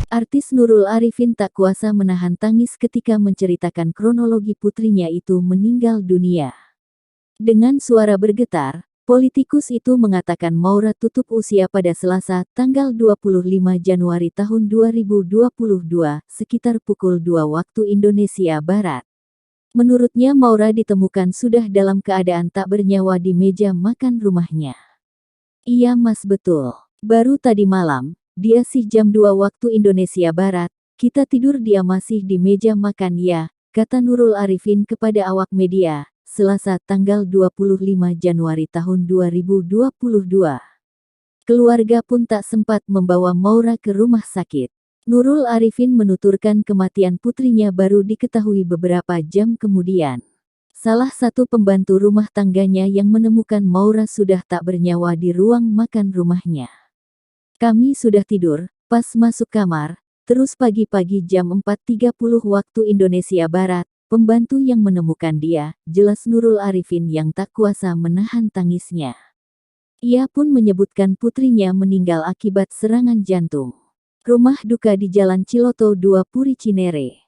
Artis Nurul Arifin tak kuasa menahan tangis ketika menceritakan kronologi putrinya itu meninggal dunia. Dengan suara bergetar, politikus itu mengatakan Maura tutup usia pada Selasa, tanggal 25 Januari tahun 2022, sekitar pukul 2 waktu Indonesia Barat. Menurutnya Maura ditemukan sudah dalam keadaan tak bernyawa di meja makan rumahnya. Iya mas betul. Baru tadi malam, dia sih jam 2 waktu Indonesia Barat, kita tidur dia masih di meja makan ya, kata Nurul Arifin kepada awak media, Selasa tanggal 25 Januari tahun 2022. Keluarga pun tak sempat membawa Maura ke rumah sakit. Nurul Arifin menuturkan kematian putrinya baru diketahui beberapa jam kemudian. Salah satu pembantu rumah tangganya yang menemukan Maura sudah tak bernyawa di ruang makan rumahnya. Kami sudah tidur, pas masuk kamar, terus pagi-pagi jam 4.30 waktu Indonesia Barat, pembantu yang menemukan dia, jelas Nurul Arifin yang tak kuasa menahan tangisnya. Ia pun menyebutkan putrinya meninggal akibat serangan jantung. Rumah duka di Jalan Ciloto 2 Puri Cinere.